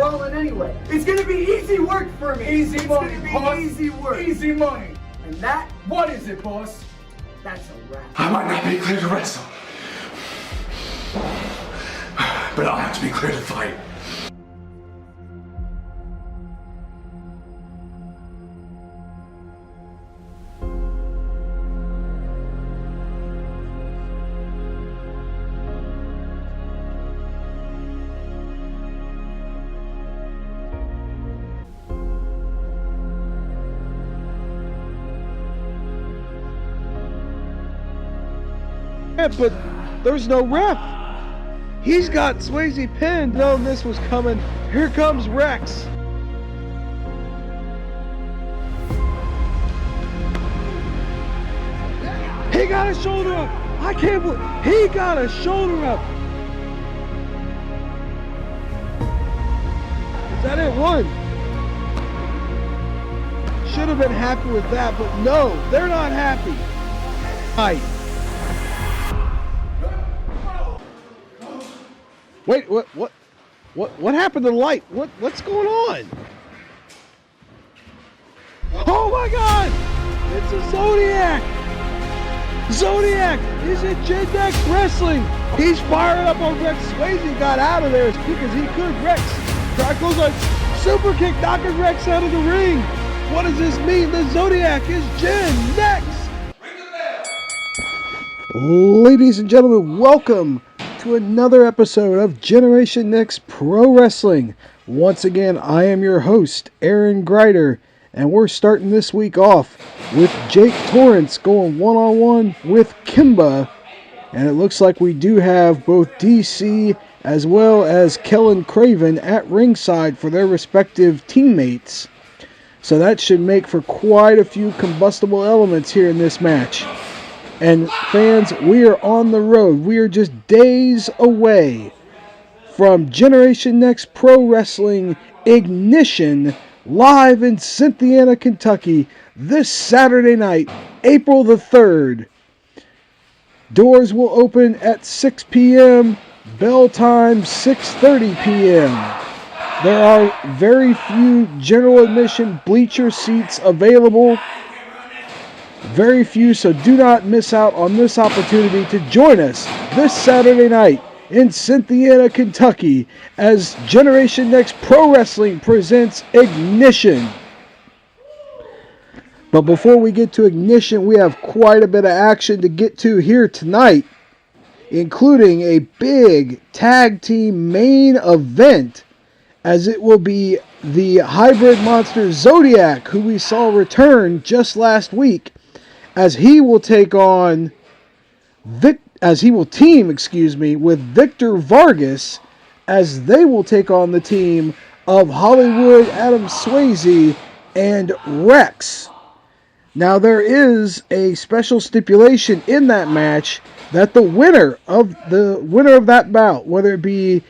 brawling anyway. It's gonna be easy work for me. Easy money, It's boss. gonna be easy work. Easy money. And that, What is it, boss? that's a wrap. I might not be clear to wrestle, but I'll have to be clear to fight. But there's no ref. He's got Swayze pinned, knowing this was coming. Here comes Rex. He got a shoulder up. I can't believe he got a shoulder up. Is that it? One. Should have been happy with that, but no, they're not happy. Right. Wait, what happened to the light? What's going on? Oh my God! It's a Zodiac! Zodiac is at Zodiac Wrestling. He's fired up on Rex. Swayze got out of there as quick as he could. Rex goes like super kick, knocking Rex out of the ring. What does this mean? The Zodiac is Jen next. Ladies and gentlemen, welcome to another episode of Generation Next Pro Wrestling. Once again, I am your host, Aaron Greider, and we're starting this week off with Jake Torrance going one-on-one with Kimba. And it looks like we do have both DC as well as Kellen Craven at ringside for their respective teammates. So that should make for quite a few combustible elements here in this match. And fans, we are on the road. We are just days away from Generation Next Pro Wrestling Ignition live in Cynthiana, Kentucky this Saturday night, April the 3rd. Doors will open at 6 p.m., bell time 6:30 p.m. There are very few general admission bleacher seats available. Very few, so do not miss out on this opportunity to join us this Saturday night in Cynthiana, Kentucky as Generation Next Pro Wrestling presents Ignition. But before we get to Ignition, we have quite a bit of action to get to here tonight, including a big tag team main event, as it will be the hybrid monster Zodiac, who we saw return just last week, as he will take on team with Victor Vargas, as they will take on the team of Hollywood Adam Swayze and Rex. Now there is a special stipulation in that match that the winner of that bout, whether it be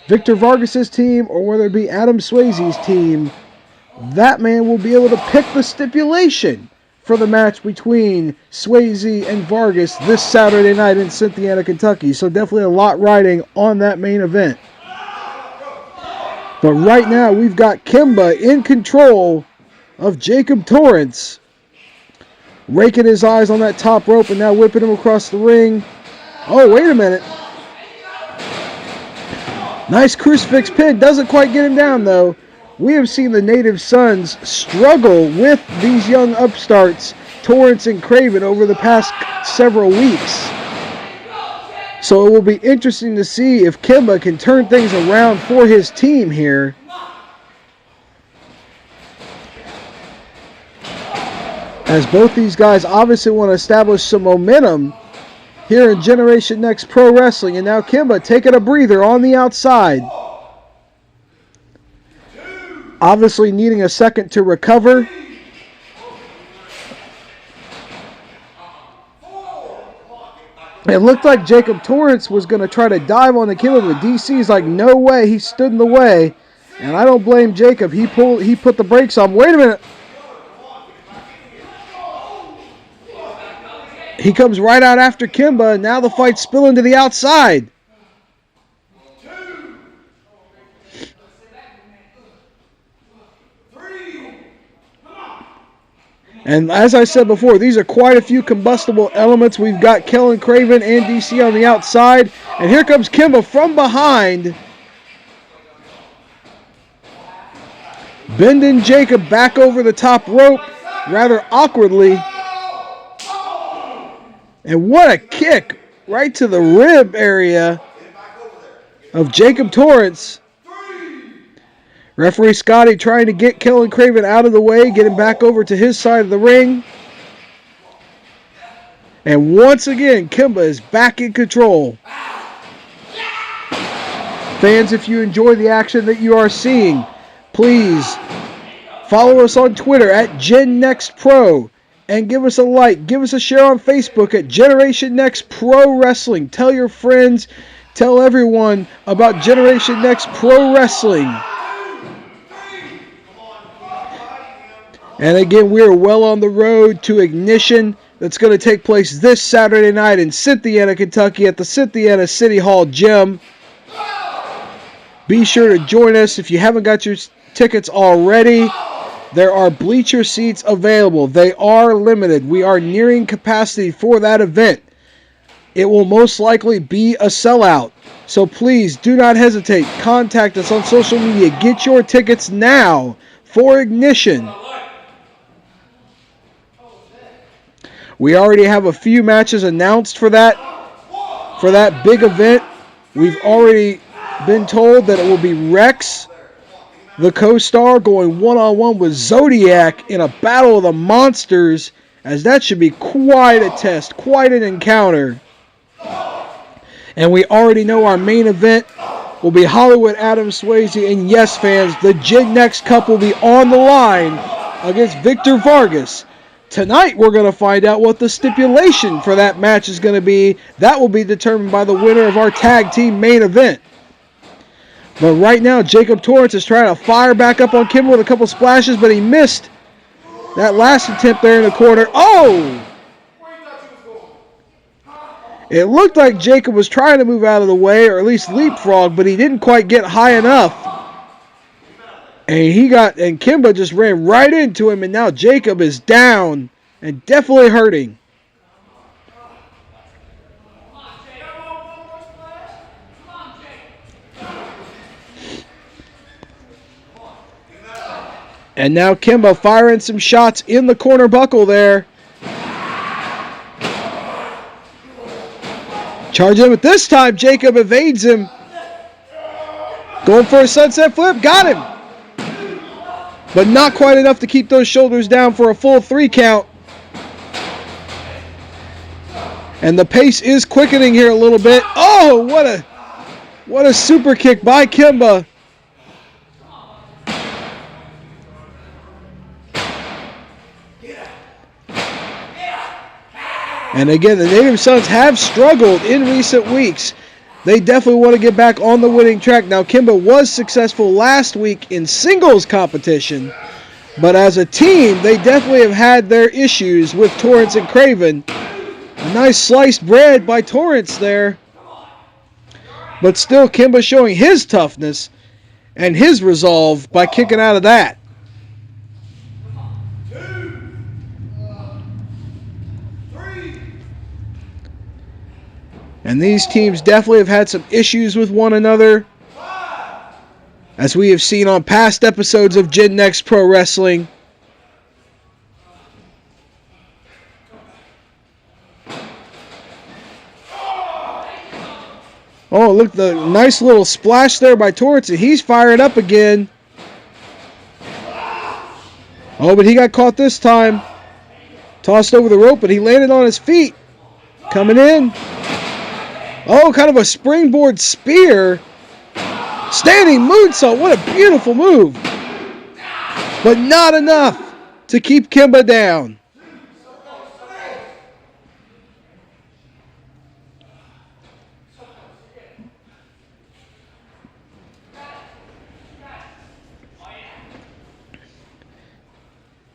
Victor Vargas's team or whether it be Adam Swayze's team, that man will be able to pick the stipulation for the match between Swayze and Vargas this Saturday night in Cynthiana, Kentucky. So definitely a lot riding on that main event. But right now we've got Kimba in control of Jacob Torrance, raking his eyes on that top rope and now whipping him across the ring. Oh, wait a minute. Nice crucifix pin. Doesn't quite get him down though. We have seen the Native Sons struggle with these young upstarts, Torrance and Craven, over the past several weeks. So it will be interesting to see if Kimba can turn things around for his team here. As both these guys obviously want to establish some momentum here in Generation Next Pro Wrestling. And now Kimba taking a breather on the outside. Obviously needing a second to recover. It looked like Jacob Torrance was going to try to dive on the Kimba, but DC's like, no way. He stood in the way. And I don't blame Jacob. He put the brakes on. Wait a minute. He comes right out after Kimba, and now the fight's spilling to the outside. And as I said before, these are quite a few combustible elements. We've got Kellen Craven and DC on the outside. And here comes Kimba from behind. Bending Jacob back over the top rope rather awkwardly. And what a kick right to the rib area of Jacob Torrance. Referee Scotty trying to get Kellen Craven out of the way, get him back over to his side of the ring. And once again, Kimba is back in control. Fans, if you enjoy the action that you are seeing, please follow us on Twitter at GenNextPro and give us a like, give us a share on Facebook at Generation Next Pro Wrestling. Tell your friends, tell everyone about Generation Next Pro Wrestling. And again, we are well on the road to Ignition. That's going to take place this Saturday night in Cynthiana, Kentucky at the Cynthiana City Hall Gym. Be sure to join us. If you haven't got your tickets already, there are bleacher seats available. They are limited. We are nearing capacity for that event. It will most likely be a sellout. So please do not hesitate. Contact us on social media. Get your tickets now for Ignition. We already have a few matches announced for that big event. We've already been told that it will be Rex, the co-star, going one-on-one with Zodiac in a battle of the monsters, as that should be quite a test, quite an encounter. And we already know our main event will be Hollywood Adam Swayze, and yes, fans, the Gen Next Cup will be on the line against Victor Vargas. Tonight, we're going to find out what the stipulation for that match is going to be. That will be determined by the winner of our tag team main event. But right now, Jacob Torrance is trying to fire back up on Kimba with a couple splashes, but he missed that last attempt there in the corner. Oh! It looked like Jacob was trying to move out of the way, or at least leapfrog, but he didn't quite get high enough. And Kimba just ran right into him, and now Jacob is down and definitely hurting. And now Kimba firing some shots in the corner buckle there. Charging him, but this time Jacob evades him. Going for a sunset flip, got him. But not quite enough to keep those shoulders down for a full 3 count. And the pace is quickening here a little bit. Oh, what a super kick by Kimba. And again, the Native Sons have struggled in recent weeks. They definitely want to get back on the winning track. Now, Kimba was successful last week in singles competition, but as a team, they definitely have had their issues with Torrance and Craven. A nice sliced bread by Torrance there. But still, Kimba showing his toughness and his resolve by kicking out of that. And these teams definitely have had some issues with one another, as we have seen on past episodes of Gen Next Pro Wrestling. Oh, look, the nice little splash there by Torrance, and he's fired up again. Oh, but he got caught this time. Tossed over the rope, but he landed on his feet. Coming in. Oh, kind of a springboard spear. Standing moonsault. What a beautiful move. But not enough to keep Kimba down.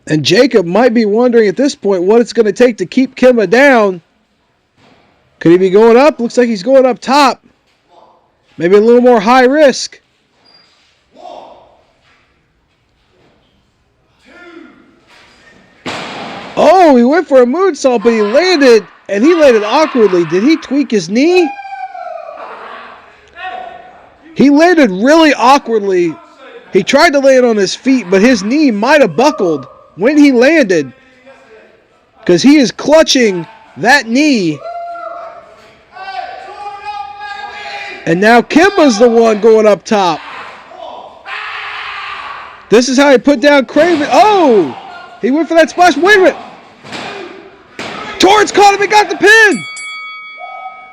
And Jacob might be wondering at this point what it's going to take to keep Kimba down. Could he be going up? Looks like he's going up top. Maybe a little more high risk. Oh, he went for a moonsault, but he landed, and he landed awkwardly. Did he tweak his knee? He landed really awkwardly. He tried to land on his feet, but his knee might have buckled when he landed, because he is clutching that knee. And now Kimba's the one going up top. This is how he put down Craven. Oh! He went for that splash. Wait a minute. Torrance caught him and got the pin.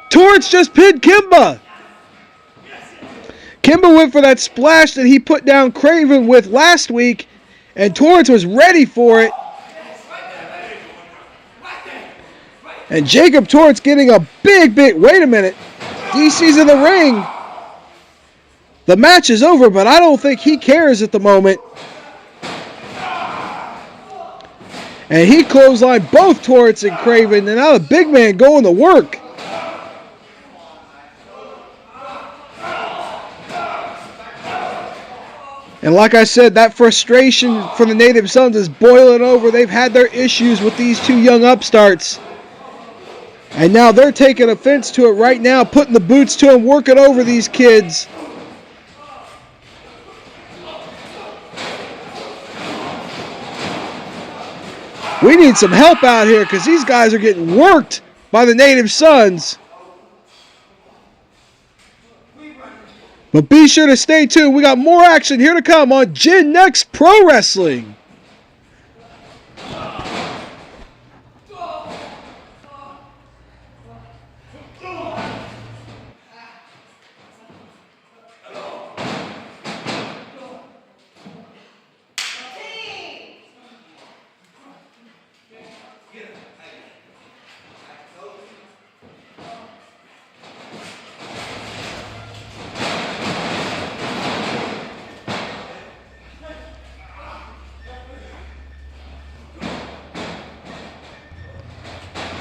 Torrance just pinned Kimba. Kimba went for that splash that he put down Craven with last week, and Torrance was ready for it. And Jacob Torrance getting a big, wait a minute. DC's in the ring. The match is over, but I don't think he cares at the moment. And he clotheslined both Torrance and Craven, and now the big man going to work. And like I said, that frustration from the Native Sons is boiling over. They've had their issues with these two young upstarts. And now they're taking offense to it right now, putting the boots to them, working over these kids. We need some help out here because these guys are getting worked by the Native Sons. But be sure to stay tuned. We got more action here to come on Gen Next Pro Wrestling.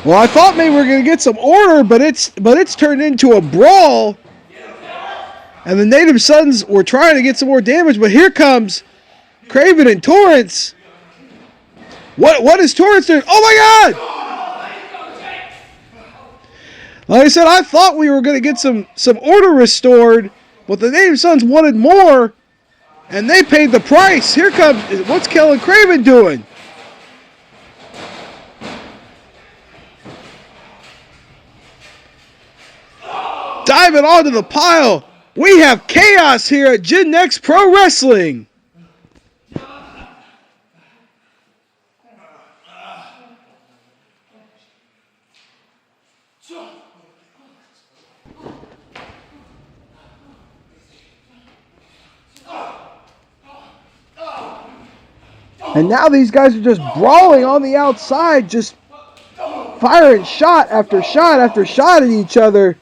Well, I thought maybe we were going to get some order, but it's turned into a brawl. And the Native Sons were trying to get some more damage, but here comes Craven and Torrance. What is Torrance doing? Oh my God! Like I said, I thought we were going to get some order restored, but the Native Sons wanted more, and they paid the price. Here comes, what's Kellen Craven doing? Diving onto the pile. We have chaos here at Gen Next Pro Wrestling. And now these guys are just brawling on the outside, just firing shot after shot after shot at each other.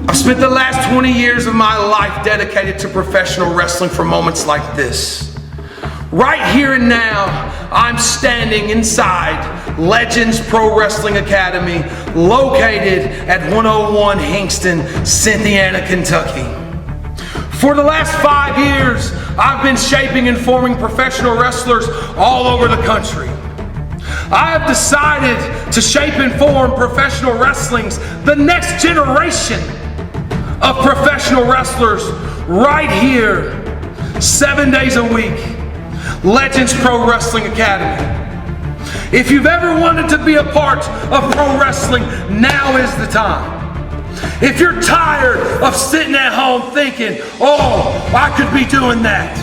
I've spent the last 20 years of my life dedicated to professional wrestling for moments like this. Right here and now, I'm standing inside Legends Pro Wrestling Academy, located at 101 Hingston, Cynthiana, Kentucky. For the last 5 years, I've been shaping and forming professional wrestlers all over the country. I have decided to shape and form professional wrestling's the next generation of professional wrestlers right here, 7 days a week. Legends Pro Wrestling Academy. If you've ever wanted to be a part of pro wrestling, now is the time. If you're tired of sitting at home thinking, oh, I could be doing that,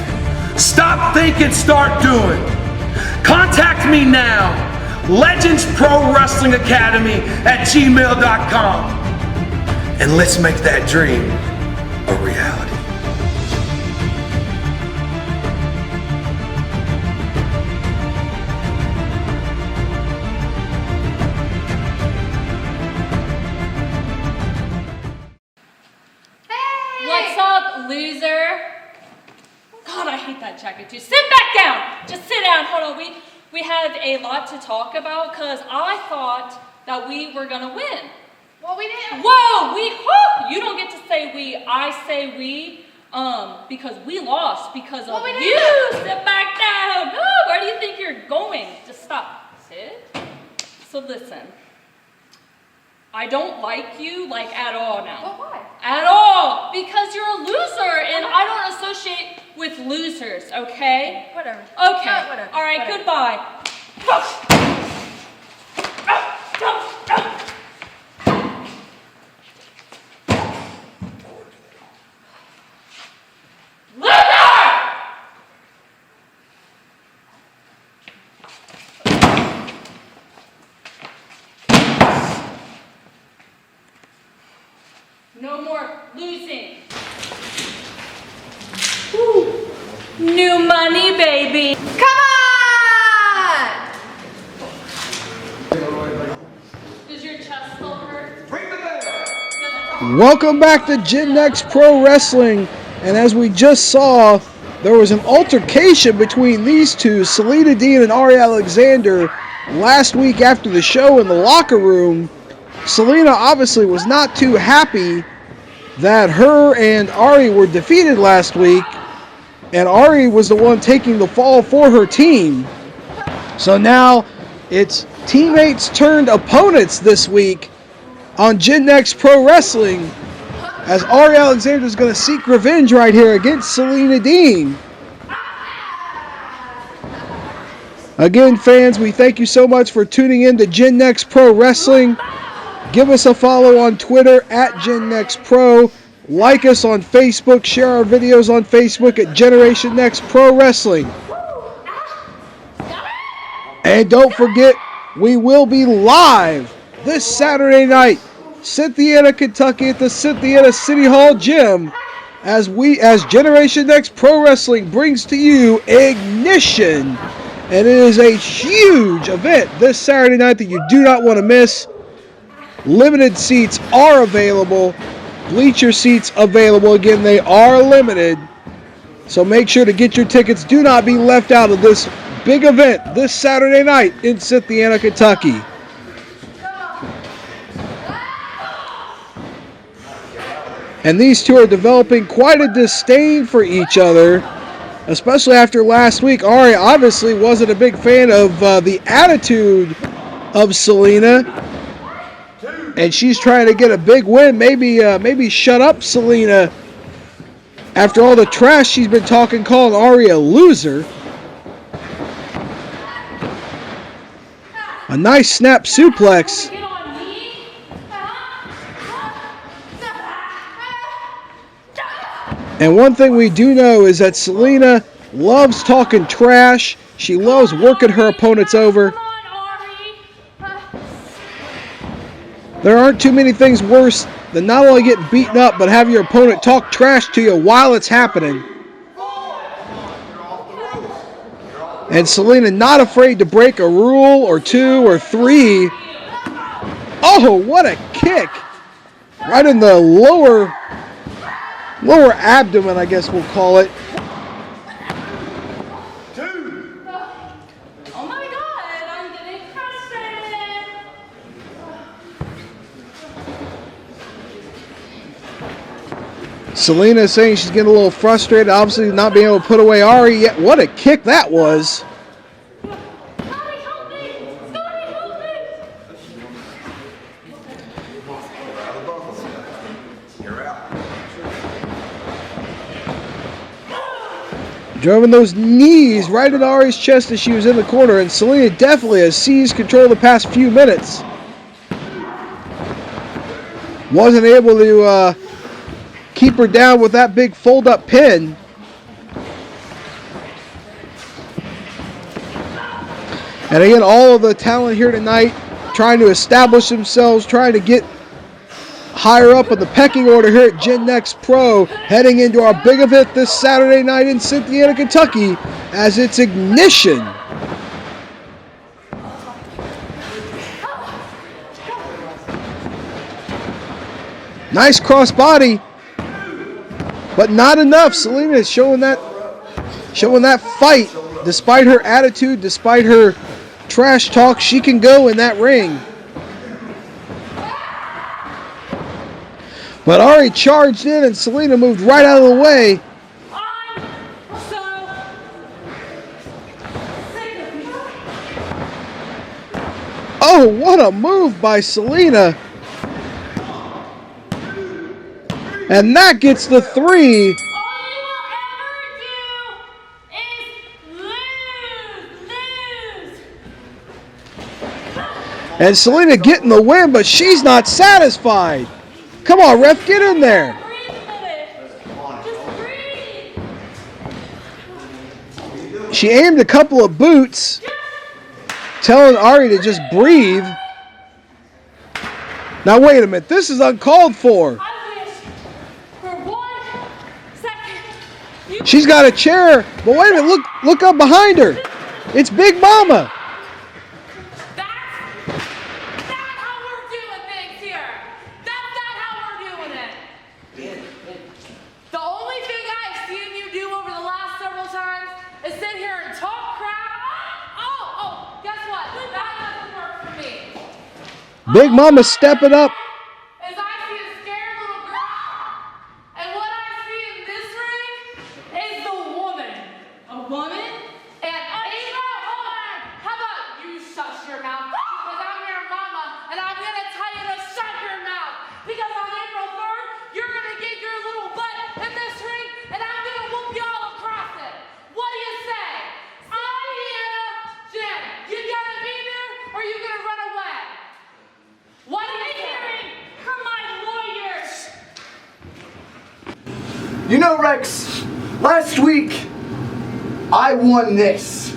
stop thinking, start doing. Contact me now, Legends Pro Wrestling Academy at gmail.com. And let's make that dream a reality. What's up, loser? God, I hate that jacket too. Sit back down. Just sit down. Hold on. We have a lot to talk about because I thought that we were gonna win. Well, we didn't. Whoa, you don't get to say we. I say we. Because we lost because of you. Sit back down. No, where do you think you're going? Just stop. Sit. So listen. I don't like you, like, at all now. But why? At all. Because you're a loser, and I don't associate with losers, okay? Whatever. Okay. Whatever. All right, Whatever. goodbye. No more losing. Woo. New money, baby. Come on! Does your chest still hurt? Welcome back to Gen Next Pro Wrestling, and as we just saw, there was an altercation between these two, Selena Dean and Ari Alexander, last week after the show in the locker room. Selena obviously was not too happy that her and Ari were defeated last week, and Ari was the one taking the fall for her team. So now it's teammates turned opponents this week on Gen Next Pro Wrestling, as Ari Alexander is going to seek revenge right here against Selena Dean. Again, fans, we thank you so much for tuning in to Gen Next Pro Wrestling. Give us a follow on Twitter at Gen Next Pro. Like us on Facebook. Share our videos on Facebook at Generation Next Pro Wrestling. And don't forget, we will be live this Saturday night, Cynthiana, Kentucky, at the Cynthiana City Hall Gym, as Generation Next Pro Wrestling brings to you Ignition. And it is a huge event this Saturday night that you do not want to miss. Limited seats are available. Bleacher seats available. Again, they are limited. So make sure to get your tickets. Do not be left out of this big event this Saturday night in Cynthiana, Kentucky. And these two are developing quite a disdain for each other, especially after last week. Ari obviously wasn't a big fan of the attitude of Selena, and she's trying to get a big win. Maybe shut up Selena after all the trash she's been talking, calling Ari a loser. A nice snap suplex. And one thing we do know is that Selena loves talking trash. She loves working her opponents over. There aren't too many things worse than not only getting beaten up, but have your opponent talk trash to you while it's happening. And Selena not afraid to break a rule or two or three. Oh, what a kick! Right in the lower abdomen, I guess we'll call it. Oh my God, I'm getting frustrated. Selena is saying she's getting a little frustrated, obviously not being able to put away Ari yet. What a kick that was. Scotty, help me! Scotty, help me! Driving those knees right at Ari's chest as she was in the corner, and Selena definitely has seized control the past few minutes. Wasn't able to keep her down with that big fold-up pin. And again, all of the talent here tonight trying to establish themselves, trying to get higher up in the pecking order here at Gen Next Pro, heading into our big event this Saturday night in Cynthiana, Kentucky, as it's Ignition. Nice crossbody, but not enough. Selena is showing that fight, despite her attitude, despite her trash talk. She can go in that ring. But Ari charged in and Selena moved right out of the way. I'm so sick of you. Oh, what a move by Selena. And that gets the 3. All you will ever do is lose. And Selena getting the win, but she's not satisfied. Come on, ref, get in there. Breathe a minute. Just breathe. She aimed a couple of boots, telling Ari to just breathe. Now wait a minute, this is uncalled for. I wish for 1 second you She's got a chair, but wait a minute, look up behind her. It's Big Mama. That's not how we're doing things here. That's not how we're doing it. The only thing I've seen you do over the last several times is sit here and talk crap. Oh, guess what? That doesn't work for me. Big Mama stepping up. As I see a scared little girl, and what I see in this ring is the woman. a woman. And Ava, hold on. How about you shut your mouth? Because I'm your mama, and I'm gonna tell you to shut your mouth. Because on April 3rd, you're gonna get your little butt in this ring, and I'm gonna whoop you all across it. What do you say? Jim, you gonna be there, or you gonna run away? What are you hearing From my lawyers. You know, Rex, last week, I won this.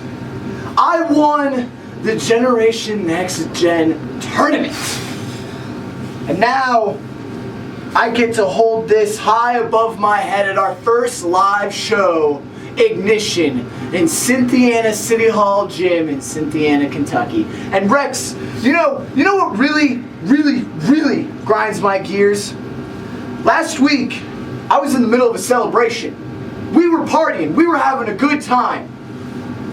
I won the Generation Next Gen tournament. And now, I get to hold this high above my head at our first live show, Ignition, in Cynthiana City Hall Gym in Cynthiana, Kentucky. And Rex, you know what really grinds my gears? Last week, I was in the middle of a celebration. We were partying, we were having a good time.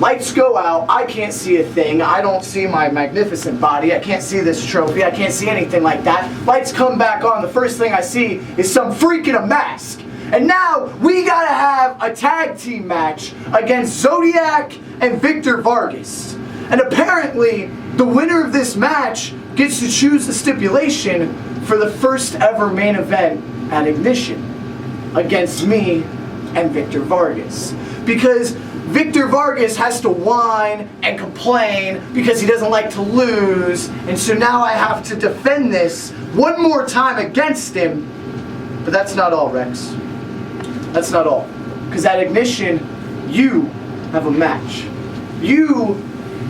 Lights go out, I can't see a thing, I don't see my magnificent body, I can't see this trophy, I can't see anything like that. Lights come back on, the first thing I see is some freak in a mask. And now, we gotta have a tag team match against Zodiac and Victor Vargas. And apparently, the winner of this match gets to choose the stipulation for the first ever main event at Ignition against me and Victor Vargas. Because Victor Vargas has to whine and complain because he doesn't like to lose, and so now I have to defend this one more time against him. But that's not all, Rex. That's not all. Because at Ignition, you have a match. You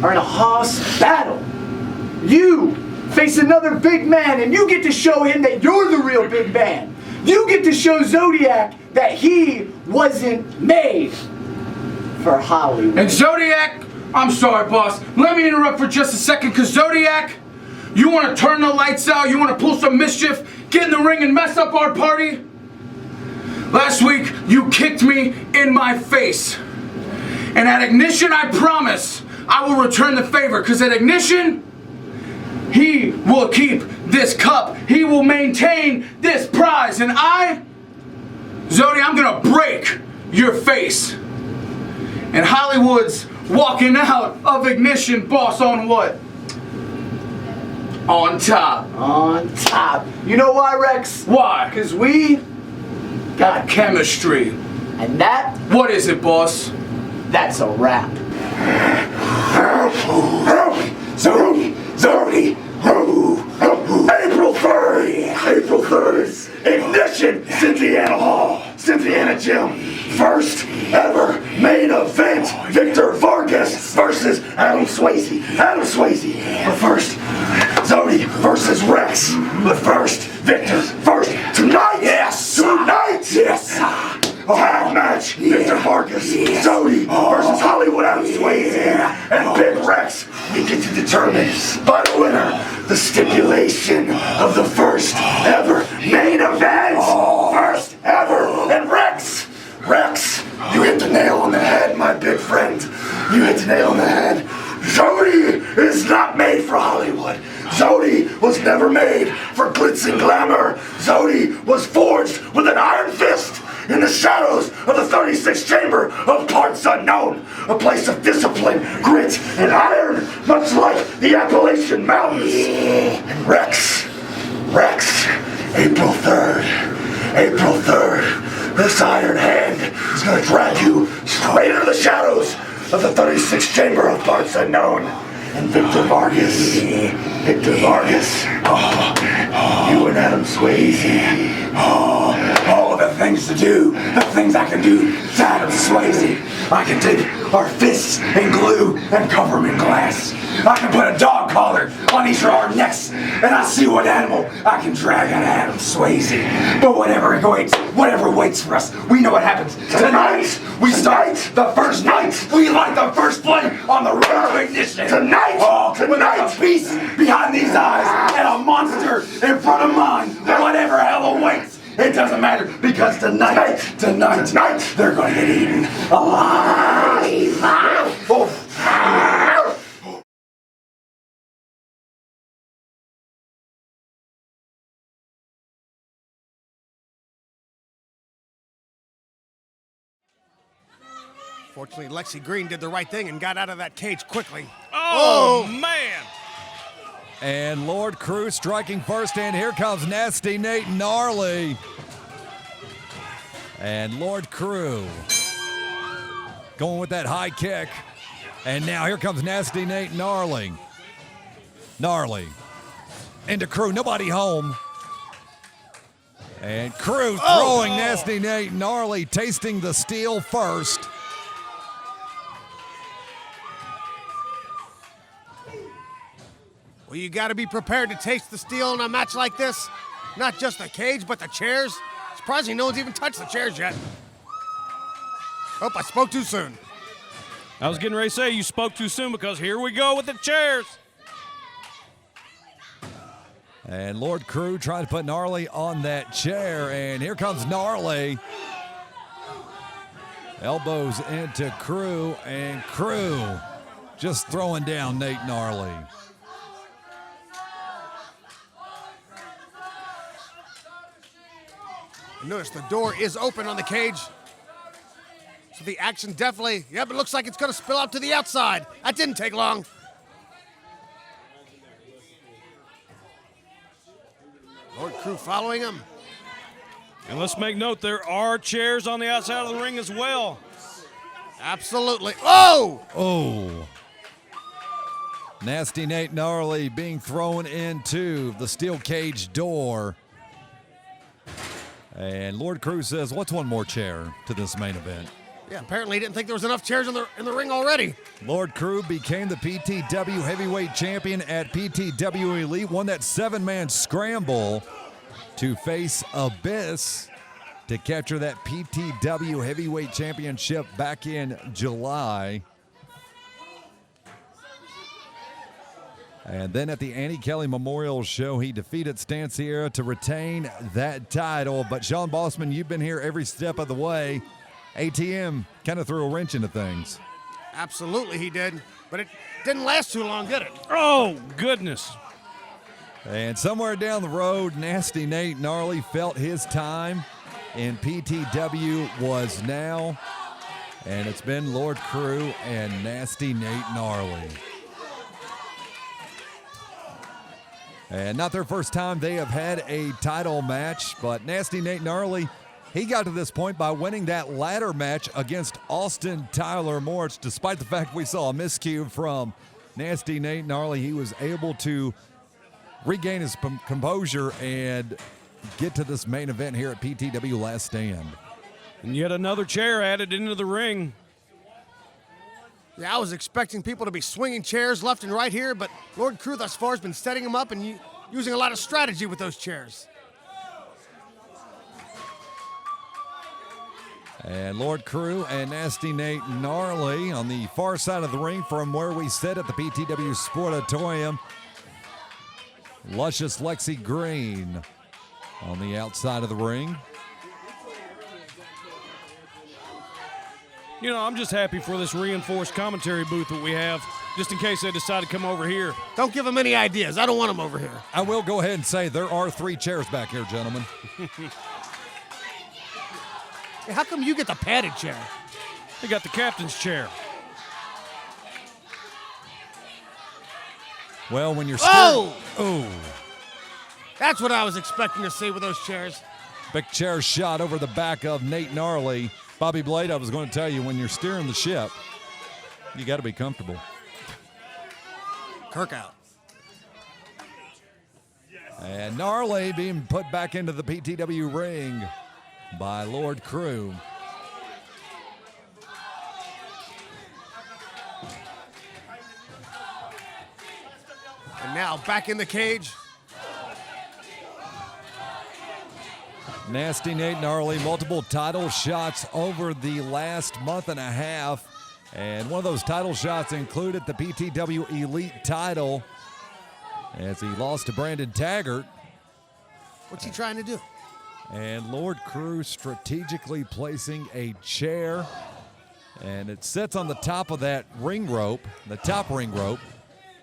are in a hoss battle. You face another big man, and you get to show him that you're the real big man. You get to show Zodiac that he wasn't made for Hollywood. And Zodiac, I'm sorry, boss. Let me interrupt for just a second, because Zodiac, you want to turn the lights out, you want to pull some mischief, get in the ring and mess up our party? Last week, you kicked me in my face. And at Ignition, I promise, I will return the favor, because at Ignition, he will keep this cup. He will maintain this prize. And Zodi, I'm going to break your face. And Hollywood's walking out of Ignition, boss, on what? On top. On top. You know why, Rex? Why? Because we got Chemistry. And that, What is it, boss? that's a wrap. Zodi, April 3rd, Ignition, Cynthiana Hall, Cynthiana Gym, first ever main event, Victor Vargas versus Adam Swayze. But first, Zodi versus Rex. But first, Victor, tonight, tag match, Victor Vargas, Zodi versus Hollywood Adam Swayze, and Big Rex. We get to determine by the winner the stipulation of the first ever main event. First ever. And Rex, you hit the nail on the head, my big friend. You hit the nail on the head. Zodi is not made for Hollywood. Zodi was never made for glitz and glamour. Zodi was forged with an iron fist in the shadows of the 36th chamber of parts unknown. A place of discipline, grit, and iron, much like the Appalachian Mountains. And Rex, April 3rd, this iron hand is gonna drag you straight into the shadows of the 36th chamber of parts unknown. And Victor Vargas, you and Adam Swayze, all of the things to do, the things I can do to Adam Swayze. I can take our fists and glue and cover them in glass. I can put a dog collar on each of our necks, and I see what animal I can drag out of Adam Swayze. But whatever waits for us, we know what happens. Tonight, we start the first night. We light the first flame on the road of ignition. Tonight, with a beast behind these eyes and a monster in front of mine. Whatever hell awaits, it doesn't matter, because tonight, they're going to get eaten alive. Fortunately, Lexi Green did the right thing and got out of that cage quickly. Oh, man! And Lord Crew striking first, and here comes Nasty Nate Gnarly. And Lord Crew going with that high kick. And now here comes Nasty Nate Gnarly. Gnarly into Crew, nobody home. And Crew throwing Nasty Nate Gnarly, tasting the steel first. Well, you got to be prepared to taste the steel in a match like this. Not just the cage, but the chairs. Surprising no one's even touched the chairs yet. Oh, I spoke too soon. I was getting ready to say you spoke too soon, because here we go with the chairs. And Lord Crew trying to put Gnarly on that chair, and here comes Gnarly. Elbows into Crew, and Crew just throwing down Nate Gnarly. Notice the door is open on the cage. So the action definitely, it looks like it's going to spill out to the outside. That didn't take long. Lord Crew following him. And let's make note, there are chairs on the outside of the ring as well. Absolutely. Oh! Oh. Nasty Nate Gnarly being thrown into the steel cage door. And Lord Crew says, what's one more chair to this main event? Yeah, apparently he didn't think there was enough chairs in the ring already. Lord Crew became the PTW heavyweight champion at PTW Elite, won that 7-man scramble to face Abyss to capture that PTW heavyweight championship back in July. And then at the Annie Kelly Memorial Show, he defeated Stan Sierra to retain that title. But Sean Bossman, you've been here every step of the way. ATM kind of threw a wrench into things. Absolutely he did, but it didn't last too long, did it? Oh, goodness. And somewhere down the road, Nasty Nate Gnarly felt his time in PTW was now. And it's been Lord Crew and Nasty Nate Gnarly. And not their first time they have had a title match, but Nasty Nate Gnarly, he got to this point by winning that ladder match against Austin Tyler Moritz. Despite the fact we saw a miscue from Nasty Nate Gnarly, he was able to regain his composure and get to this main event here at PTW Last Stand. And yet another chair added into the ring. Yeah, I was expecting people to be swinging chairs left and right here, but Lord Crew thus far has been setting them up and using a lot of strategy with those chairs. And Lord Crew and Nasty Nate Gnarly on the far side of the ring from where we sit at the PTW Sportatorium. Luscious Lexi Green on the outside of the ring. You know, I'm just happy for this reinforced commentary booth that we have, just in case they decide to come over here. Don't give them any ideas. I don't want them over here. I will go ahead and say there are 3 chairs back here, gentlemen. Hey, how come you get the padded chair? They got the captain's chair. Well, when you're Oh! Ooh. That's what I was expecting to see with those chairs. Big chair shot over the back of Nate Gnarly. Bobby Blade, I was going to tell you, when you're steering the ship, you got to be comfortable. Kirk out. And Gnarly being put back into the PTW ring by Lord Crew. And now back in the cage. Nasty Nate Gnarly, multiple title shots over the last month and a half. And one of those title shots included the PTW Elite title as he lost to Brandon Taggart. What's he trying to do? And Lord Crew strategically placing a chair. And it sits on the top of that ring rope, the top ring rope.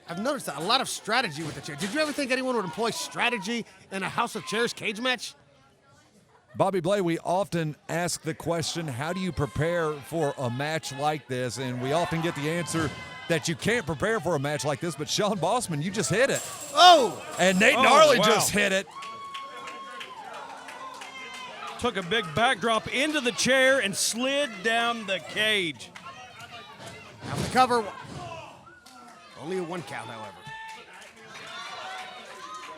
I've noticed a lot of strategy with the chair. Did you ever think anyone would employ strategy in a House of Chairs cage match? Bobby Blay, we often ask the question, how do you prepare for a match like this? And we often get the answer that you can't prepare for a match like this, but Sean Bossman, you just hit it. Oh! And Nate Gnarly just hit it. Took a big backdrop into the chair and slid down the cage. Now the cover. Only a 1 count, however.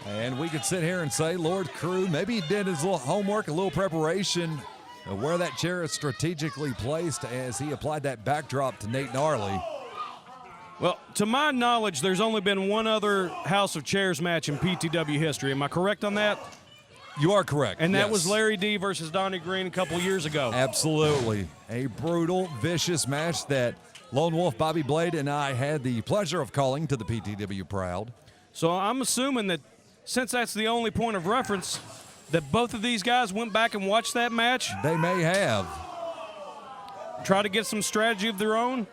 And we could sit here and say, Lord Crew, maybe he did his little homework, a little preparation of where that chair is strategically placed as he applied that backdrop to Nate Gnarly. Well, to my knowledge, there's only been one other House of Chairs match in PTW history. Am I correct on that? You are correct. And that yes. was Larry D versus Donnie Green a couple years ago. Absolutely. A brutal, vicious match that Lone Wolf Bobby Blade and I had the pleasure of calling to the PTW Proud. So I'm assuming that since that's the only point of reference, that both of these guys went back and watched that match. They may have. Try to get some strategy of their own.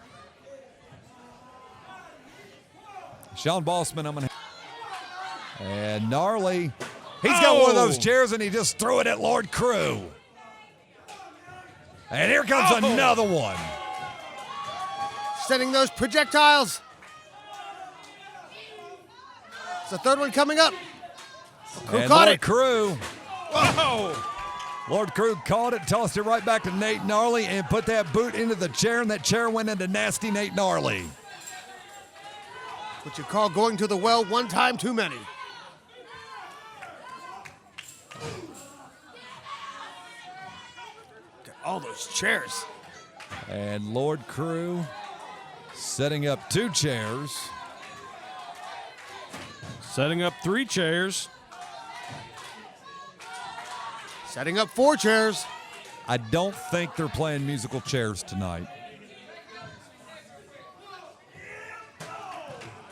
Sean Bossman, I'm going to. And Gnarly, he's got one of those chairs and he just threw it at Lord Crew. And here comes another one. Sending those projectiles. It's the third one coming up. Crew and caught Lord it. Crew. Whoa! Lord Crew caught it, tossed it right back to Nate Gnarly, and put that boot into the chair, and that chair went into Nasty Nate Gnarly. What you call going to the well 1 time too many. Got all those chairs. And Lord Crew setting up 2 chairs. Setting up 3 chairs. Setting up 4 chairs. I don't think they're playing musical chairs tonight.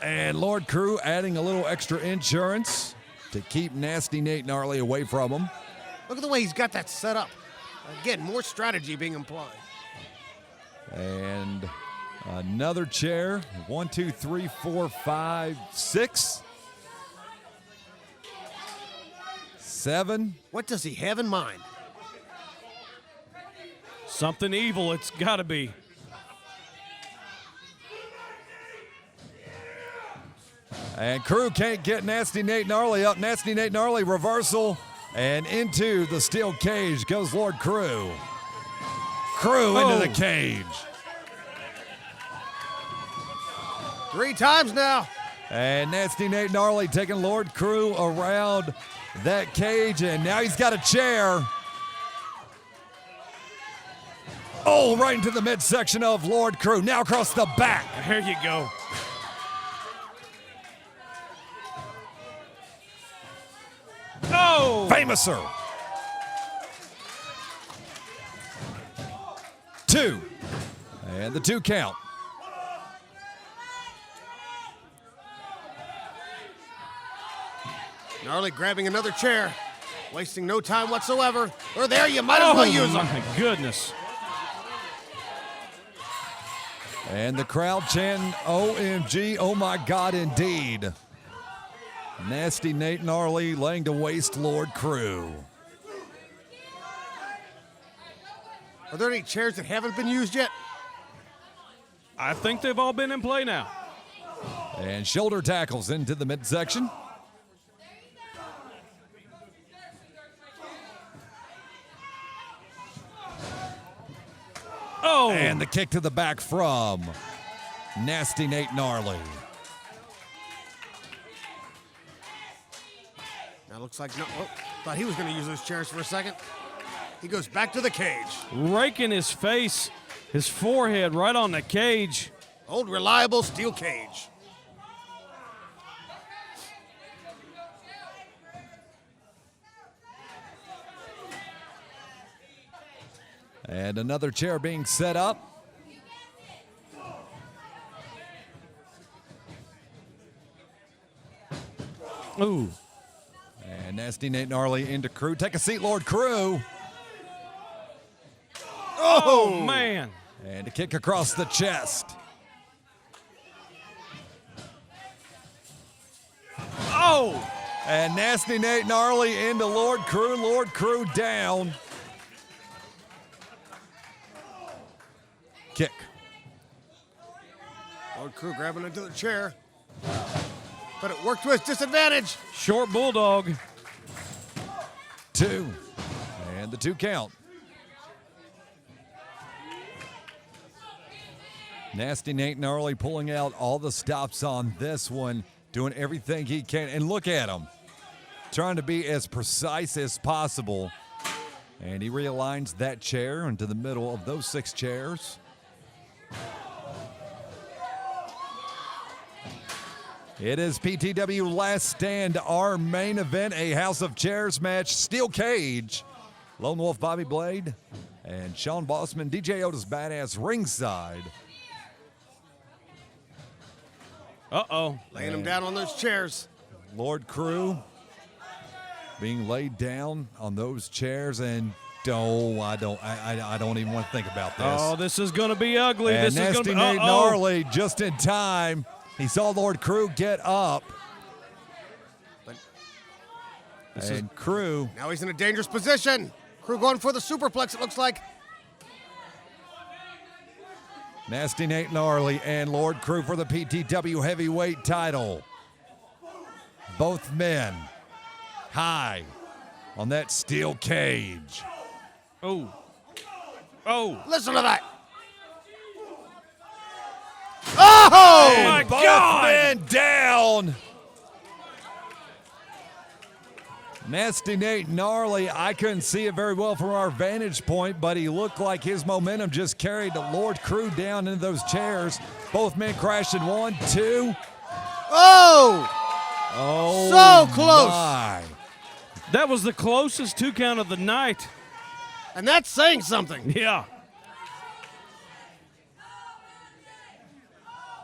And Lord Crew adding a little extra insurance to keep Nasty Nate Gnarly away from him. Look at the way he's got that set up. Again, more strategy being implied. And another chair. 1, 2, 3, 4, 5, 6. 7. What does he have in mind? Something evil, it's got to be. And Crew can't get Nasty Nate Gnarly up. Nasty Nate Gnarly reversal. And into the steel cage goes Lord Crew. Crew into the cage. 3 times now. And Nasty Nate Gnarly taking Lord Crew around that cage, and now he's got a chair. Oh, right into the midsection of Lord Crew. Now across the back. There you go. Oh! Famouser. 2. And the 2 count. Gnarly grabbing another chair. Wasting no time whatsoever. Or there, you might as well use them. Oh, my goodness. And the crowd chanting, OMG, oh my God, indeed. Nasty Nate Gnarly laying to waste Lord Crew. Are there any chairs that haven't been used yet? I think they've all been in play now. And shoulder tackles into the midsection. Oh! And the kick to the back from Nasty Nate Gnarly. Now looks like thought he was going to use those chairs for a second. He goes back to the cage. Raking his face, his forehead right on the cage. Old reliable steel cage. And another chair being set up. Ooh. And Nasty Nate Gnarly into Crew. Take a seat, Lord Crew. Oh, man. And a kick across the chest. Oh! And Nasty Nate Gnarly into Lord Crew. Lord Crew down. Kick. Lord Crew grabbing into the chair. But it worked to his disadvantage. Short bulldog. 2. And the 2 count. Nasty Nate Gnarly pulling out all the stops on this one, doing everything he can. And look at him, trying to be as precise as possible. And he realigns that chair into the middle of those 6 chairs. It is PTW Last Stand, our main event, a House of Chairs match, steel cage. Lone Wolf Bobby Blade and Sean Bossman, DJ Otis Badass ringside. Uh-oh. Laying him down on those chairs. Lord Crew being laid down on those chairs, and I don't even want to think about this. Oh, this is going to be ugly. And this is going to Nasty be Nate Gnarly just in time. He saw Lord Crew get up. And Crew. Now he's in a dangerous position. Crew going for the superplex, it looks like. Nasty Nate Gnarly and Lord Crew for the PTW heavyweight title. Both men high on that steel cage. Oh. Oh. Listen to that. Oh! And my both God! men down. Nasty Nate Gnarly, I couldn't see it very well from our vantage point, but he looked like his momentum just carried the Lord Crew down into those chairs. Both men crashing 1, 2. Oh! Oh, so close. My. That was the closest 2 count of the night. And that's saying something. Yeah.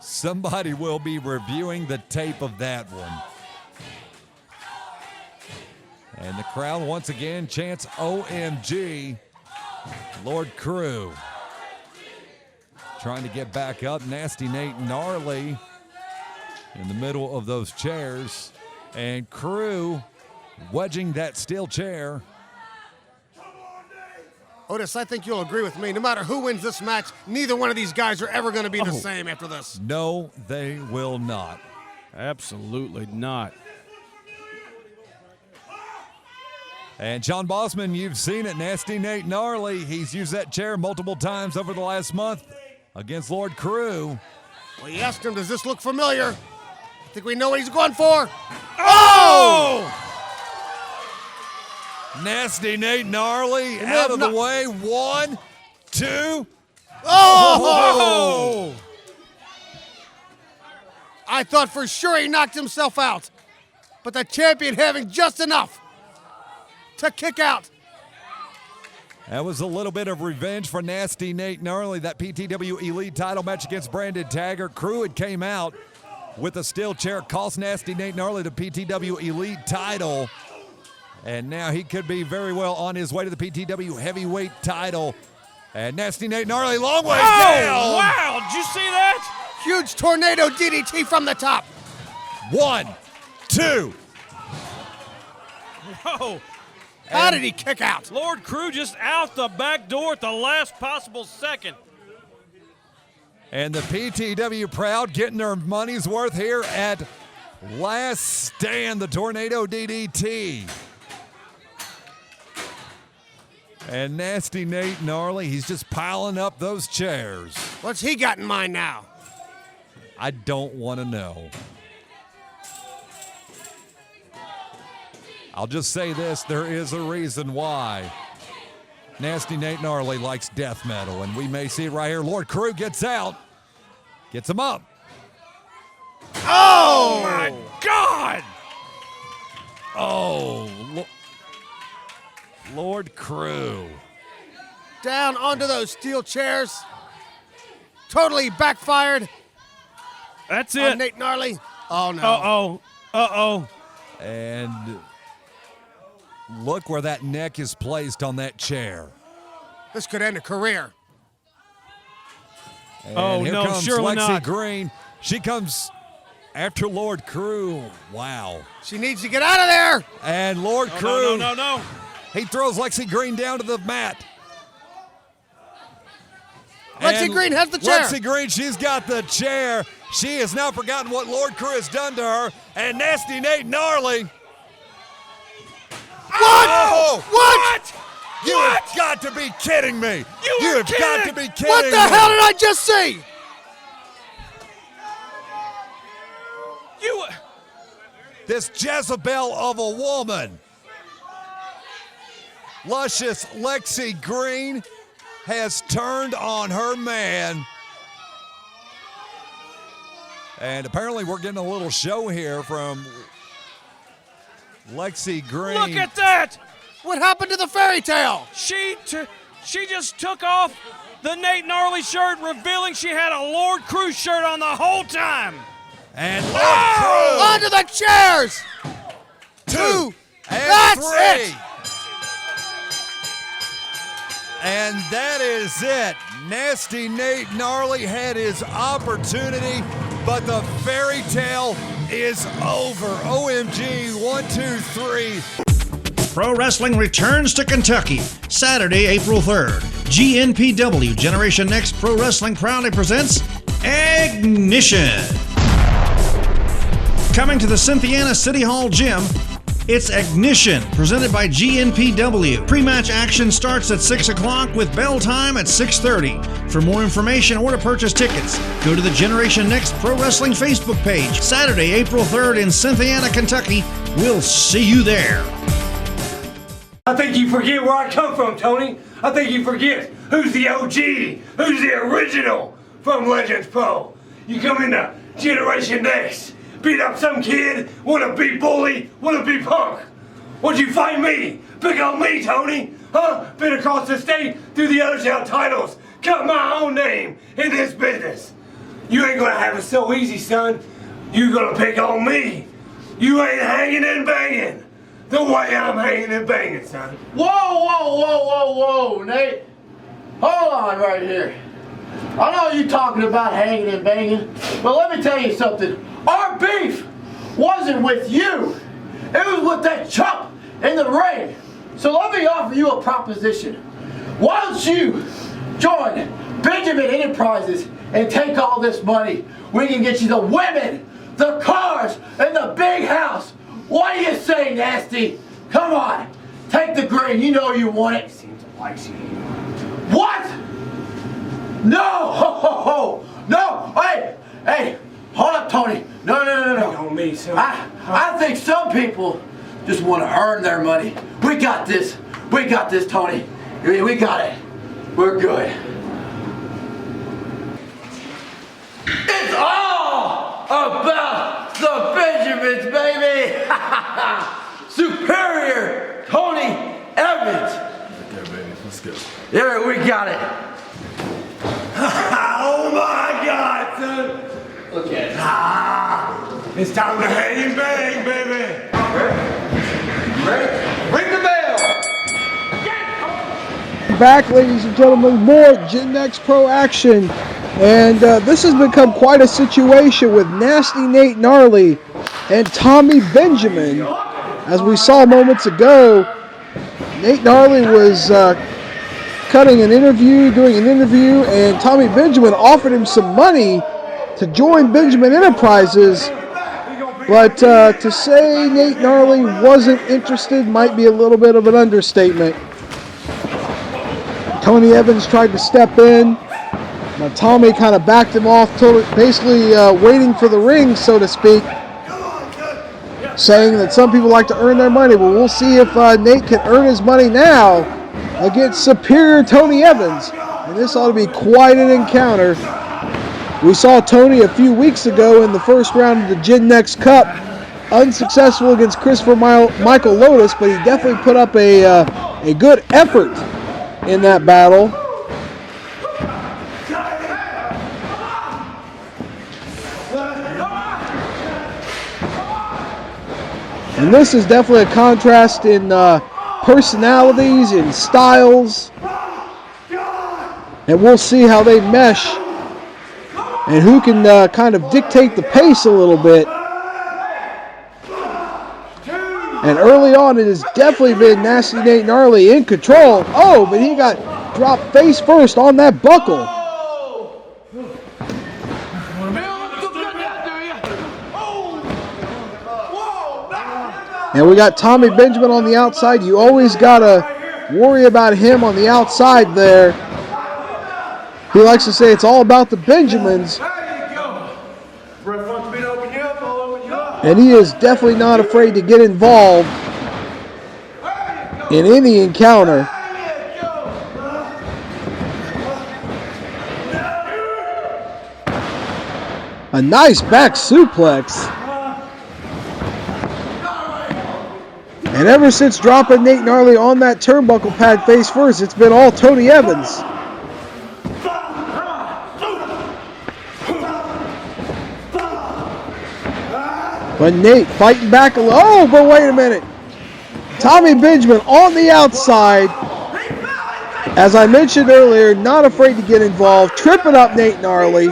Somebody will be reviewing the tape of that one. And the crowd once again chants OMG. Lord Crew trying to get back up. Nasty Nate Gnarly in the middle of those chairs. And Crew wedging that steel chair. Otis, I think you'll agree with me. No matter who wins this match, neither one of these guys are ever going to be the same after this. No, they will not. Absolutely not. And Sean Bossman, you've seen it. Nasty Nate Gnarly, he's used that chair multiple times over the last month against Lord Crew. Well, you asked him, does this look familiar? I think we know what he's going for. Oh! Nasty Nate Gnarly out of the way. 1, 2. Oh! I thought for sure he knocked himself out, but the champion having just enough to kick out. That was a little bit of revenge for Nasty Nate Gnarly. That PTW Elite title match against Brandon Taggart. Crew had came out with a steel chair, cost Nasty Nate Gnarly the PTW Elite title. And now he could be very well on his way to the PTW heavyweight title. And Nasty Nate Gnarly, long way Oh, down. wow. Did you see that? Huge tornado DDT from the top. 1, 2. Whoa. How did he kick out? Lord Crew just out the back door at the last possible second. And the PTW Proud getting their money's worth here at Last Stand, the Tornado DDT. And Nasty Nate Gnarly, he's just piling up those chairs. What's he got in mind now? I don't want to know. I'll just say this, there is a reason why Nasty Nate Gnarly likes death metal, and we may see it right here. Lord Crew gets out, gets him up. Oh! My God! Oh, Lord Crew. Down onto those steel chairs. Totally backfired That's on it. Nate Gnarly. Oh, no. Uh-oh. Uh-oh. And look where that neck is placed on that chair. This could end a career. And Oh, here no, comes surely Lexi not. Green. She comes after Lord Crew. Wow. She needs to get out of there. And Lord No, Crew, no. he throws Lexi Green down to the mat. Lexi And Green has the chair. Lexi Green, she's got the chair. She has now forgotten what Lord Crew has done to her. And Nasty Nate Gnarly. What? Oh, What? You have got to be kidding me. You are have got to kidding. be kidding What the me. hell did I just see? You. This Jezebel of a woman. Luscious Lexi Green has turned on her man. And apparently we're getting a little show here from Lexi Green. Look at that! What happened to the fairy tale? She just took off the Nate Gnarly shirt, revealing she had a Lord Crew shirt on the whole time. And Lord Crew. Onto the chairs. 2. And That's 3. it. And that is it. Nasty Nate Gnarly had his opportunity, but the fairy tale is over. OMG, 1, 2, 3. Pro Wrestling returns to Kentucky Saturday, April 3rd. GNPW Generation Next Pro Wrestling proudly presents Ignition. Coming to the Cynthiana City Hall Gym, it's Ignition, presented by GNPW. Pre-match action starts at 6 o'clock with bell time at 6:30. For more information or to purchase tickets, go to the Generation Next Pro Wrestling Facebook page. Saturday, April 3rd in Cynthiana, Kentucky. We'll see you there. I think you forget where I come from, Tony. I think you forget who's the OG, who's the original from Legends Pro. You come into Generation Next, beat up some kid, wanna be bully, wanna be punk. Would you fight me? Pick on me, Tony. Huh? Been across the state through the other town titles. Got my own name in this business. You ain't gonna have it so easy, son. You gonna pick on me. You ain't hanging and banging the way I'm hanging and banging, son. Whoa, Nate. Hold on right here. I know you talking about hanging and banging, but let me tell you something. Our beef wasn't with you. It was with that chump in the ring. So let me offer you a proposition. Why don't you join Benjamin Enterprises and take all this money? We can get you the women, the cars, and the big house. What do you say, Nasty? Come on, take the green. You know you want it. Seems like you. What? No! No! Hey! Hold up, Tony. No. Pick on me, son. I think some people just want to earn their money. We got this. We got this, Tony. We got it. We're good. It's all about the Benjamins, baby! Superior Tony Evans. Okay, baby, let's go. Yeah, we got it. Oh my God, son. Look at it. It's time to hang and bang, baby. Ready? Ring the bell. back, ladies and gentlemen. More Gen Next Pro action. And this has become quite a situation with Nasty Nate Gnarly and Tommy Benjamin. As we saw moments ago, Nate Gnarly was doing an interview, and Tommy Benjamin offered him some money to join Benjamin Enterprises. But to say Nate Gnarly wasn't interested might be a little bit of an understatement. Tony Evans tried to step in. Now Tommy kind of backed him off, basically waiting for the ring, so to speak, saying that some people like to earn their money. Well, we'll see if Nate can earn his money now against superior Tony Evans. And this ought to be quite an encounter. We saw Tony a few weeks ago in the first round of the Gen Next Cup, unsuccessful against Christopher Michael Lotus, but he definitely put up a good effort in that battle. And this is definitely a contrast in personalities, in styles. And we'll see how they mesh and who can kind of dictate the pace a little bit. And early on, it has definitely been Nasty Nate Gnarly in control. Oh, but he got dropped face first on that buckle. And we got Tommy Benjamin on the outside. You always got to worry about him on the outside there. He likes to say it's all about the Benjamins. And he is definitely not afraid to get involved in any encounter. A nice back suplex. And ever since dropping Nate Gnarly on that turnbuckle pad face first, it's been all Tony Evans. But Nate fighting back a little. Oh, but wait a minute. Tommy Benjamin on the outside. As I mentioned earlier, not afraid to get involved. Tripping up Nate Gnarly.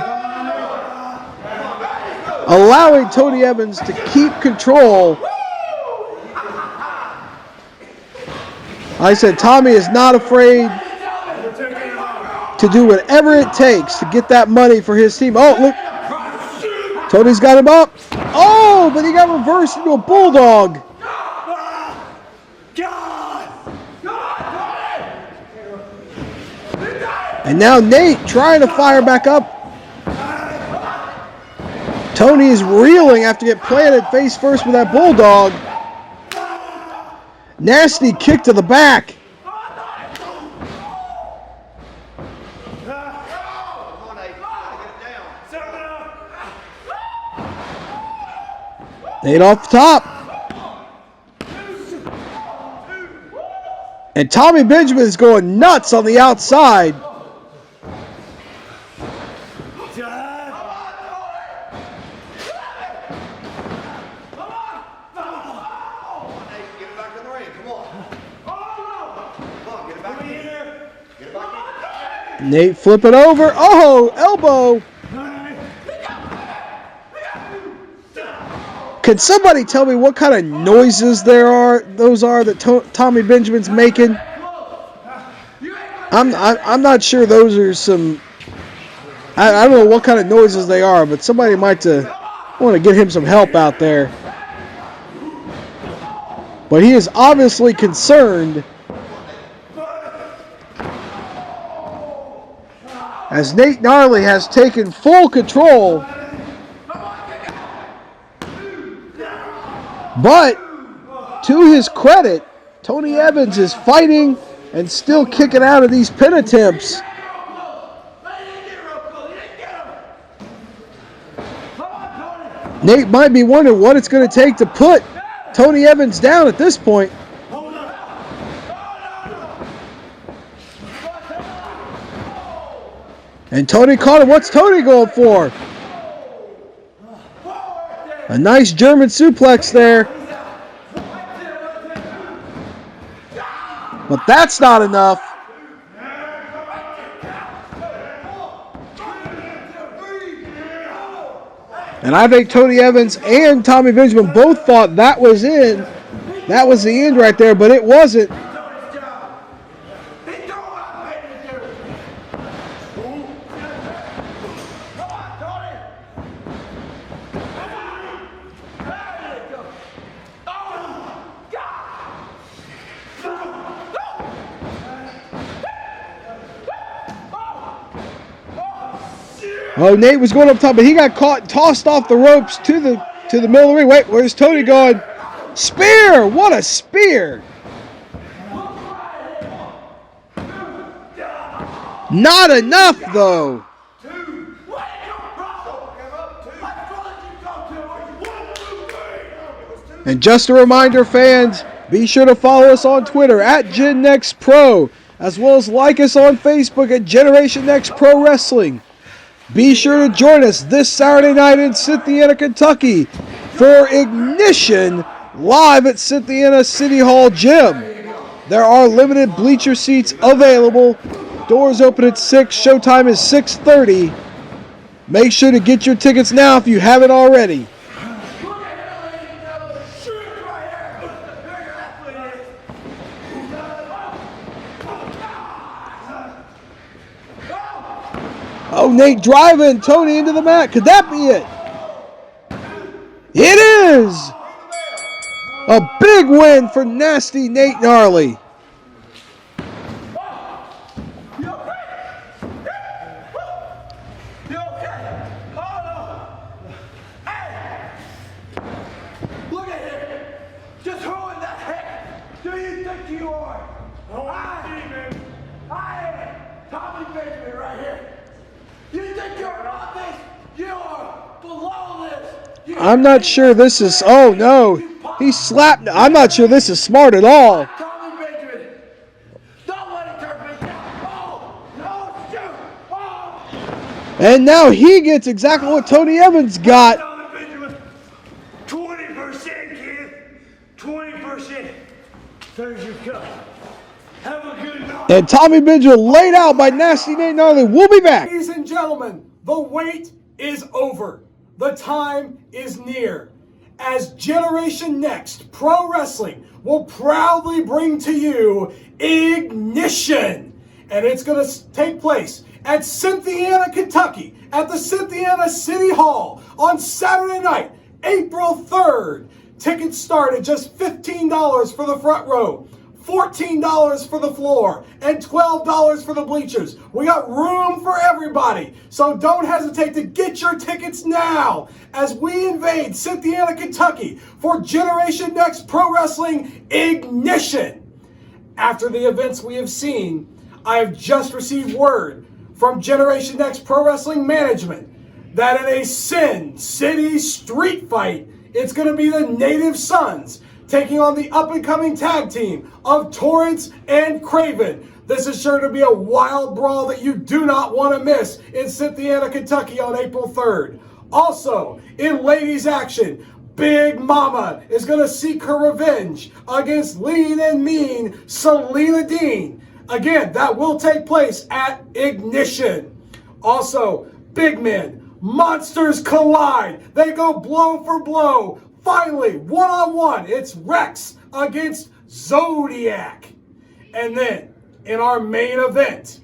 Allowing Tony Evans to keep control. I said Tommy is not afraid to do whatever it takes to get that money for his team. Oh, look. Tony's got him up. Oh, but he got reversed into a bulldog. And now Nate trying to fire back up. Tony is reeling after getting planted face first with that bulldog. Nasty kick to the back. Nate off the top. And Tommy Benjamin is going nuts on the outside. Nate flip it over. Oh, elbow. Can somebody tell me what kind of noises those are that Tommy Benjamin's making? I'm not sure those are some. I don't know what kind of noises they are, but somebody might want to get him some help out there. But he is obviously concerned. As Nate Gnarly has taken full control. But to his credit, Tony Evans is fighting and still kicking out of these pin attempts. Nate might be wondering what it's going to take to put Tony Evans down at this point. And Tony caught him. What's Tony going for? A nice German suplex there. But that's not enough. And I think Tony Evans and Tommy Benjamin both thought that was in. That was the end right there, but it wasn't. Oh, Nate was going up top, but he got caught, tossed off the ropes to the middle of the ring. Wait, where's Tony going? Spear! What a spear! Not enough, though. And just a reminder, fans, be sure to follow us on Twitter at GenNextPro, as well as like us on Facebook at Generation Next Pro Wrestling. Be sure to join us this Saturday night in Cynthiana, Kentucky for Ignition live at Cynthiana City Hall Gym. There are limited bleacher seats available. Doors open at 6. Showtime is 6:30. Make sure to get your tickets now if you haven't already. Oh, Nate driving Tony into the mat. Could that be it? It is! A big win for nasty Nate Gnarly. Look at him! Just who in the heck do you think you are? I am Tommy Benjamin right here. You think you're above this? You are below this. I'm not sure this is... Oh, no. He slapped... I'm not sure this is smart at all. Tommy Benjamin. Don't let it turn me down. Oh, no, shoot. Oh. And now he gets exactly what Tony Evans got. 20%, kid. 20%. There's your cut. Have a good night. And Tommy Benjamin laid out by nasty Nate Gnarly. We'll be back. Ladies and gentlemen, the wait is over. The time is near. As Generation Next Pro Wrestling will proudly bring to you Ignition. And it's going to take place at Cynthiana, Kentucky, at the Cynthiana City Hall on Saturday night, April 3rd. Tickets start at just $15 for the front row, $14 for the floor, and $12 for the bleachers. We got room for everybody, so don't hesitate to get your tickets now as we invade Cynthiana, Kentucky for Generation Next Pro Wrestling Ignition. After the events we have seen, I have just received word from Generation Next Pro Wrestling Management that in a Sin City street fight, it's going to be the Native Sons taking on the up-and-coming tag team of Torrance and Craven. This is sure to be a wild brawl that you do not want to miss in Cynthiana, Kentucky on April 3rd. Also, in ladies action, Big Mama is going to seek her revenge against lean and mean Selena Dean. Again, that will take place at Ignition. Also, big men, monsters collide. They go blow for blow. Finally, one-on-one, it's Rex against Zodiac. And then, in our main event,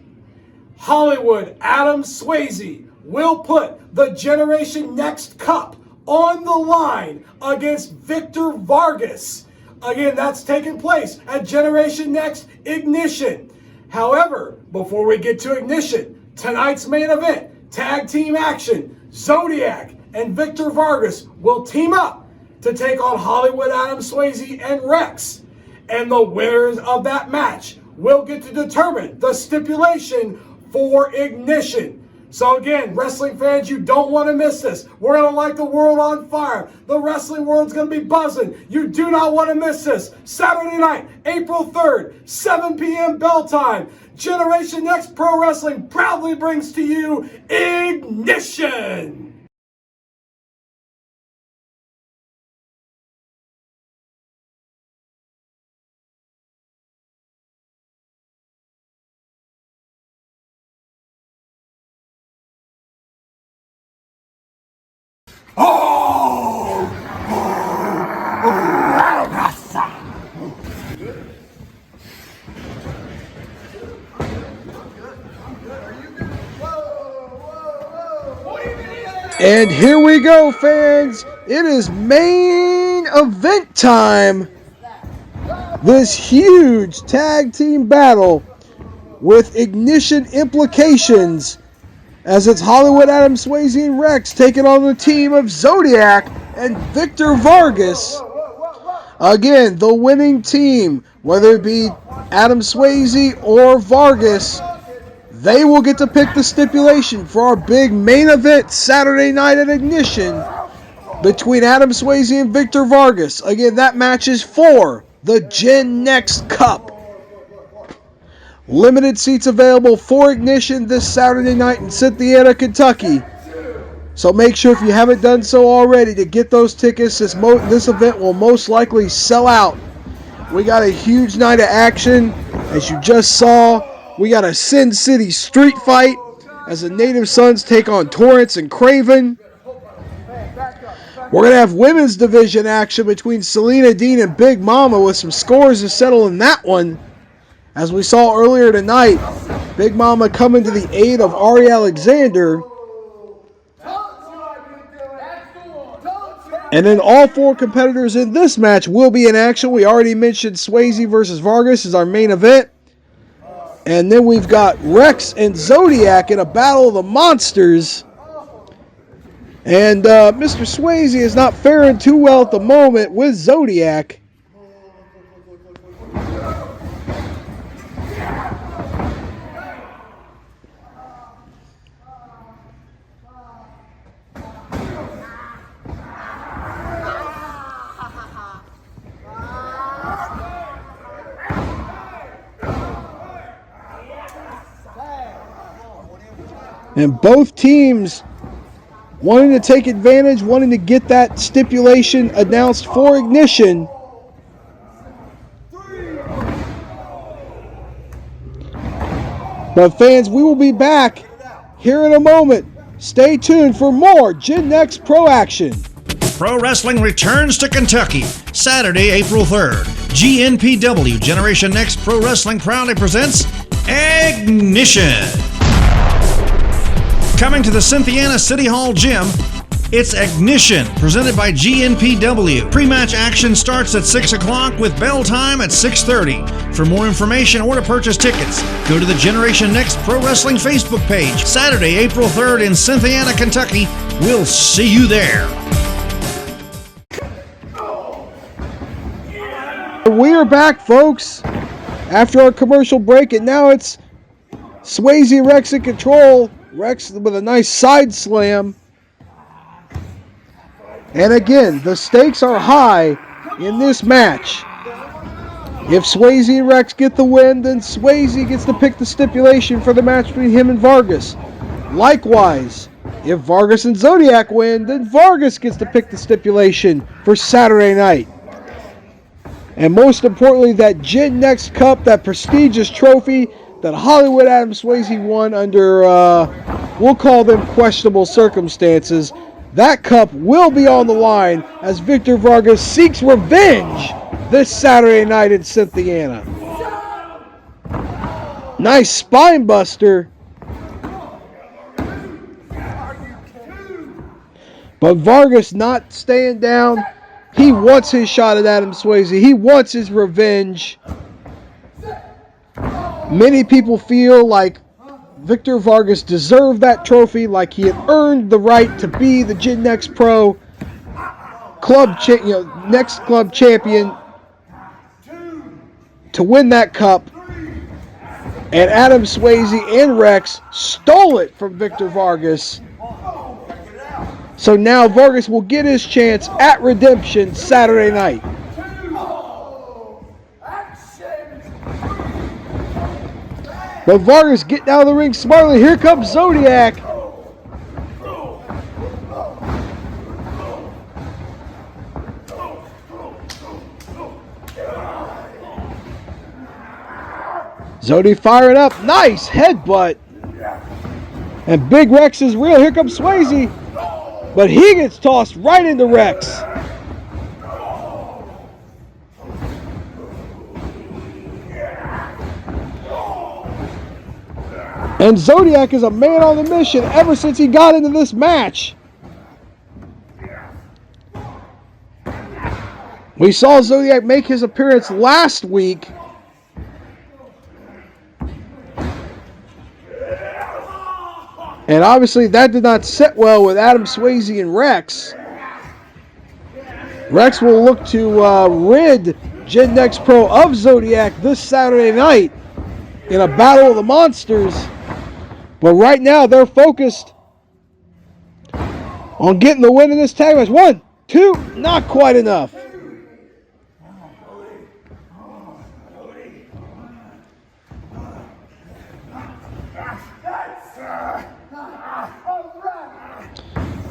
Hollywood Adam Swayze will put the Generation Next Cup on the line against Victor Vargas. Again, that's taking place at Generation Next Ignition. However, before we get to Ignition, tonight's main event, tag team action, Zodiac and Victor Vargas will team up to take on Hollywood Adam Swayze and Rex. And the winners of that match will get to determine the stipulation for Ignition. So again, wrestling fans, you don't want to miss this. We're going to light the world on fire. The wrestling world's going to be buzzing. You do not want to miss this. Saturday night, April 3rd, 7 p.m. bell time. Generation Next Pro Wrestling proudly brings to you Ignition. And here we go, fans. It is main event time. This huge tag team battle with ignition implications, as it's Hollywood Adam Swayze and Rex taking on the team of Zodiac and Victor Vargas. Again, the winning team, whether it be Adam Swayze or Vargas, they will get to pick the stipulation for our big main event Saturday night at Ignition between Adam Swayze and Victor Vargas. Again, that match is for the Gen Next Cup. Limited seats available for Ignition this Saturday night in Cynthiana, Kentucky. So make sure, if you haven't done so already, to get those tickets. This event will most likely sell out. We got a huge night of action. As you just saw, we got a Sin City street fight as the Native Sons take on Torrance and Craven. We're going to have women's division action between Selena, Dean, and Big Mama, with some scores to settle in that one. As we saw earlier tonight, Big Mama coming to the aid of Ari Alexander. And then all four competitors in this match will be in action. We already mentioned Swayze versus Vargas is our main event. And then we've got Rex and Zodiac in a battle of the monsters. And Mr. Swayze is not faring too well at the moment with Zodiac. And both teams wanting to take advantage, wanting to get that stipulation announced for Ignition. But fans, we will be back here in a moment. Stay tuned for more Gen Next Pro action. Pro Wrestling returns to Kentucky Saturday, April 3rd. GNPW, Generation Next Pro Wrestling, proudly presents Ignition. Coming to the Cynthiana City Hall Gym, it's Ignition, presented by GNPW. Pre-match action starts at 6 o'clock with bell time at 6:30. For more information or to purchase tickets, go to the Generation Next Pro Wrestling Facebook page. Saturday, April 3rd in Cynthiana, Kentucky. We'll see you there. We are back, folks, after our commercial break, and now it's Swayze Rex in control. Rex with a nice side slam. And again, the stakes are high in this match. If Swayze and Rex get the win, then Swayze gets to pick the stipulation for the match between him and Vargas. Likewise, if Vargas and Zodiac win, then Vargas gets to pick the stipulation for Saturday night. And most importantly, that Gen Next Cup, that prestigious trophy that Hollywood Adam Swayze won under, we'll call them questionable circumstances. That cup will be on the line as Victor Vargas seeks revenge this Saturday night in Cynthiana. Nice spine buster. But Vargas not staying down. He wants his shot at Adam Swayze. He wants his revenge. Many people feel like Victor Vargas deserved that trophy, like he had earned the right to be the Gen Next Pro Next Club champion, to win that cup. And Adam Swayze and Rex stole it from Victor Vargas. So now Vargas will get his chance at redemption Saturday night. But Vargas getting out of the ring smartly. Here comes Zodiac. Zodi firing up. Nice headbutt. And Big Rex is real. Here comes Swayze. but he gets tossed right into Rex. And Zodiac is a man on the mission ever since he got into this match. We saw Zodiac make his appearance last week. And obviously that did not sit well with Adam Swayze and Rex. Rex will look to rid Gen Next Pro of Zodiac this Saturday night in a battle of the monsters. But right now they're focused on getting the win in this tag match. 1, 2, not quite enough.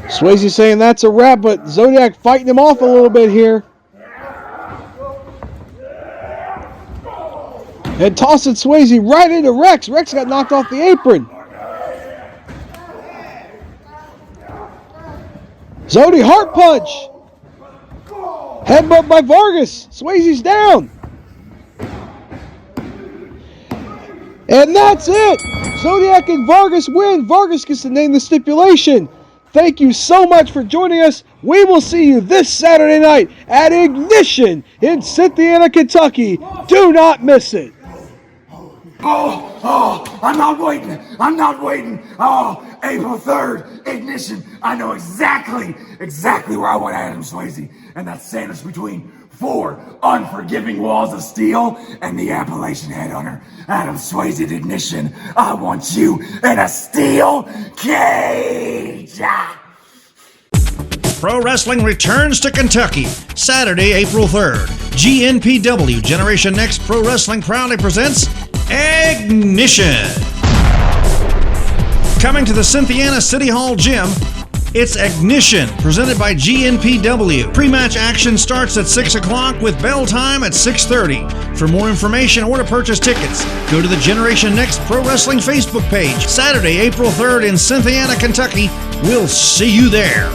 Swayze saying that's a wrap, but Zodiac fighting him off a little bit here. And tossing Swayze right into Rex. Rex got knocked off the apron. Zodi heart punch. Headbutt by Vargas. Swayze's down. And that's it. Zodiac and Vargas win. Vargas gets to name the stipulation. Thank you so much for joining us. We will see you this Saturday night at Ignition in Cynthiana, Kentucky. Do not miss it. I'm not waiting. Oh, April 3rd, Ignition. I know exactly where I want Adam Swayze. And that's sandwiched between 4 unforgiving walls of steel and the Appalachian Headhunter. Adam Swayze at Ignition. I want you in a steel cage. Pro Wrestling returns to Kentucky Saturday, April 3rd. GNPW Generation Next Pro Wrestling proudly presents Ignition. Coming to the Cynthiana City Hall Gym, it's Ignition, presented by GNPW. Pre-match action starts at 6 o'clock with bell time at 6:30. For more information or to purchase tickets, go to the Generation Next Pro Wrestling Facebook page. Saturday, April 3rd in Cynthiana, Kentucky. We'll see you there.